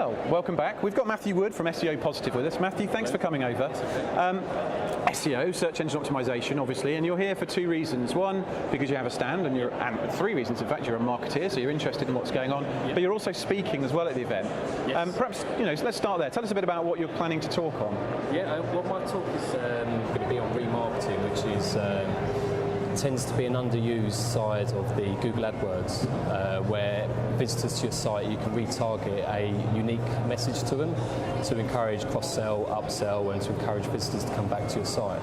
Well, welcome back. We've got Matthew Wood from SEO Positive with us. Matthew, thanks for coming over. SEO, search engine optimization, obviously, and you're here for two reasons. One, because you have a stand, and three reasons, in fact, you're a marketeer, so you're interested in what's going on, but you're also speaking as well at the event. Yes. Perhaps, so let's start there. Tell us a bit about what you're planning to talk on. Yeah, well, my talk is going to be on remarketing, which is tends to be an underused side of the Google AdWords, where visitors to your site, you can retarget a unique message to them to encourage cross-sell, upsell, and to encourage visitors to come back to your site.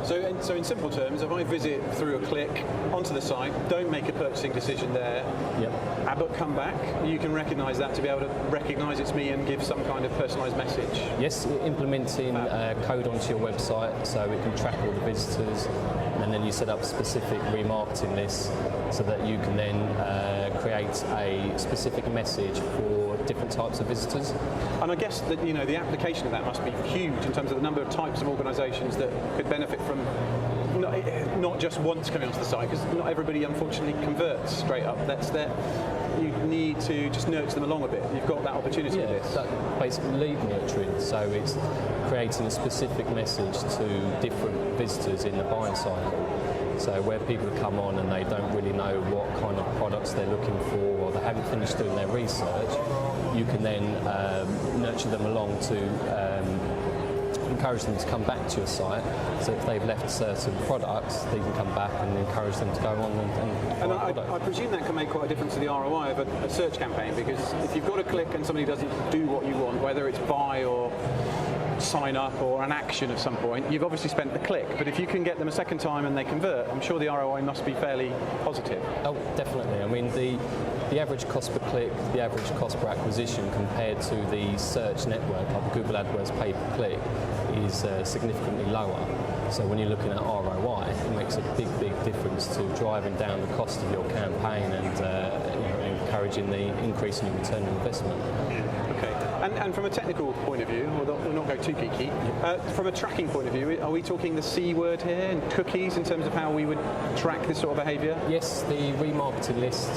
So in simple terms, if I visit through a click onto the site, don't make a purchasing decision there, but come back, you can recognise that to be able to recognise it's me and give some kind of personalised message. Yes, implementing code onto your website so it can track all the visitors, and then you set up specific remarketing lists so that you can then create a specific message for different types of visitors. And I guess that the application of that must be huge in terms of the number of types of organisations that could benefit from not just once coming onto the site, because not everybody unfortunately converts straight up. You need to just nurture them along a bit. You've got that opportunity with this. That's basically lead nurturing, so it's creating a specific message to different visitors in the buying cycle. So where people come on and they don't really know what kind of products they're looking for, or they haven't finished doing their research, you can then nurture them along to encourage them to come back to your site. So if they've left certain products, they can come back and encourage them to go on and I presume that can make quite a difference to the ROI of a search campaign, because if you've got a click and somebody doesn't do what you want, whether it's buy or sign up or an action of some point, you've obviously spent the click, but if you can get them a second time and they convert, I'm sure the ROI must be fairly positive. Oh, definitely. I mean, the average cost per click, the average cost per acquisition compared to the search network like Google AdWords pay per click is significantly lower. So when you're looking at ROI, it makes a big difference to driving down the cost of your campaign and encouraging the increase in your return on investment. Okay. And from a technical point of view, we'll not go too geeky, from a tracking point of view, are we talking the C word here, and cookies in terms of how we would track this sort of behaviour? Yes, the remarketing list,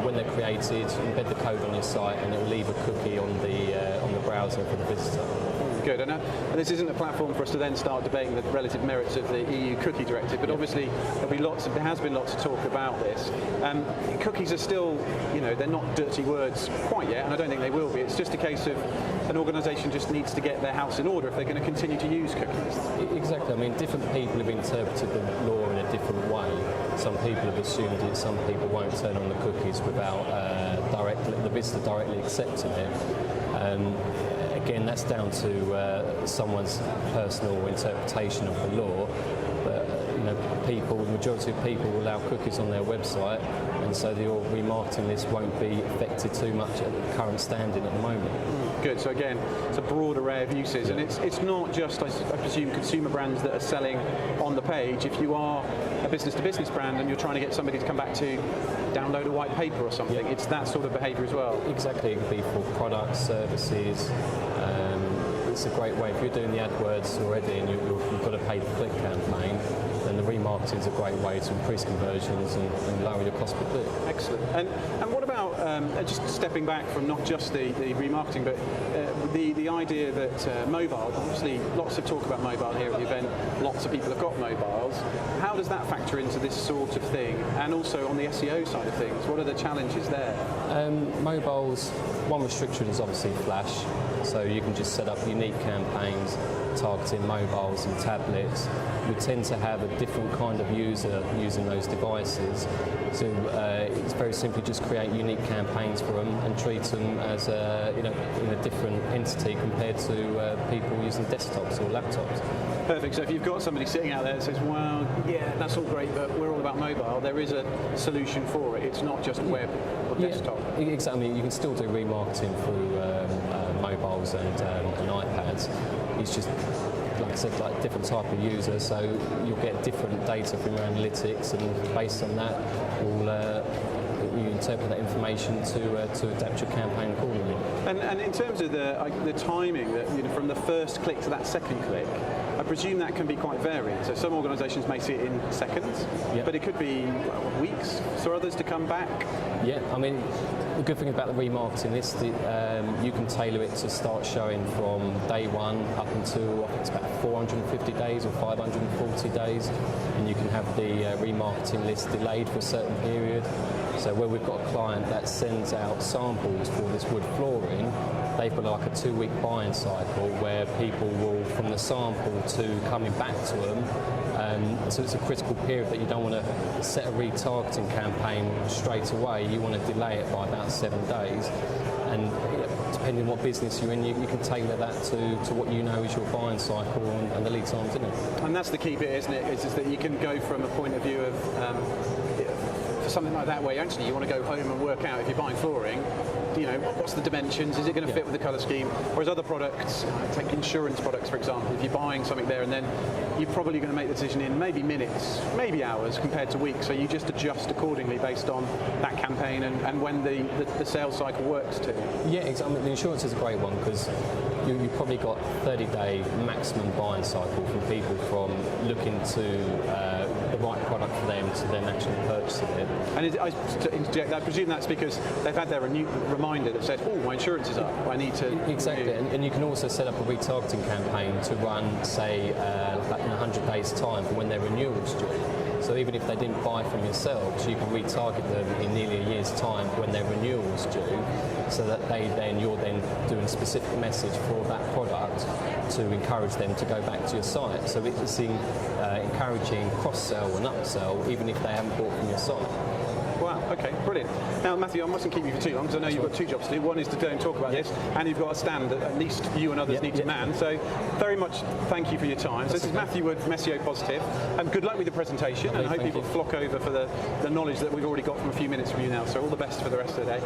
when they're created, embed the code on your site and it will leave a cookie on the browser for the visitor. Good. And this isn't a platform for us to then start debating the relative merits of the EU cookie directive, but obviously there has been lots of talk about this. Cookies are still, they're not dirty words quite yet, and I don't think they will be. It's just a case of an organisation just needs to get their house in order if they're going to continue to use cookies. Exactly. I mean, different people have interpreted the law in a different way. Some people have assumed it, some people won't turn on the cookies without the visitor directly accepting it. Again, that's down to someone's personal interpretation of the law, but the majority of people will allow cookies on their website, and so your remarketing list won't be affected too much at the current standing at the moment. Good. So again, it's a broad array of uses, and it's not just, I presume, consumer brands that are selling on the page. If you are a business-to-business brand and you're trying to get somebody to come back to download a white paper or something, it's that sort of behaviour as well. Exactly. It could be for products, services. It's a great way. If you're doing the AdWords already and you've got a pay-per-click campaign, then the remarketing is a great way to increase conversions and lower your cost per click. Excellent. And what about, just stepping back from not just the remarketing, but the idea that mobile, obviously lots of talk about mobile here at the event, lots of people have got mobiles. How does that factor into this sort of thing? And also on the SEO side of things, what are the challenges there? Mobiles, one restriction is obviously Flash, so you can just set up unique campaigns targeting mobiles and tablets. We tend to have a different kind of user using those devices, so it's very simply just create unique campaigns for them and treat them as in a different entity compared to people using desktops or laptops. Perfect. So if you've got somebody sitting out there that says, well, yeah, that's all great, but we're all about mobile, there is a solution for it. It's not just web or desktop. Exactly. You can still do remarketing through mobiles and iPads. It's just, like I said, like different type of user, so you'll get different data from your analytics, and based on that, you interpret that information to adapt your campaign accordingly. And in terms of the timing, that from the first click to that second click, I presume that can be quite varied. So some organisations may see it in seconds, but it could be weeks for others to come back. Yeah, I mean, the good thing about the remarketing list, you can tailor it to start showing from day one up until, I think it's about 450 days or 540 days, and you can have the remarketing list delayed for a certain period. So where we've got a client that sends out samples for this wood flooring, they've got like a 2-week buying cycle where people will, from the sample to coming back to them, so it's a critical period that you don't want to set a retargeting campaign straight away. You want to delay it by about 7 days. And depending on what business you're in, you can tailor that to what you know is your buying cycle and the lead times in it. And that's the key bit, isn't it? Is that you can go from a point of view of for something like that where actually you want to go home and work out if you're buying flooring, what's the dimensions, is it going to fit with the colour scheme? Whereas other products, take insurance products for example, if you're buying something there and then you're probably going to make the decision in maybe minutes, maybe hours compared to weeks, so you just adjust accordingly based on that campaign and when the sales cycle works too. Yeah, exactly. I mean, the insurance is a great one because you've probably got 30-day maximum buying cycle from people from looking to the right product for them to then actually purchasing it. And to interject, I presume that's because they've had their reminder that says, oh, my insurance is up, I need to... Exactly, and you can also set up a retargeting campaign to run, say, like in 100 days' time for when their renewal's due. So even if they didn't buy from yourselves, you can retarget them in nearly a year's time when their renewal's due, so that you're then doing a specific message for that product to encourage them to go back to your site. So it's encouraging cross-sell and upsell even if they haven't bought from your site. Wow, okay, brilliant. Now, Matthew, I mustn't keep you for too long because I know you've got 2 jobs to do. One is to go and talk about this, and you've got a stand that at least you and others need to man. So very much thank you for your time. So this is Matthew Wood from SEO Positive, and good luck with the presentation, and I hope people flock over for the knowledge that we've already got from a few minutes from you now. So all the best for the rest of the day.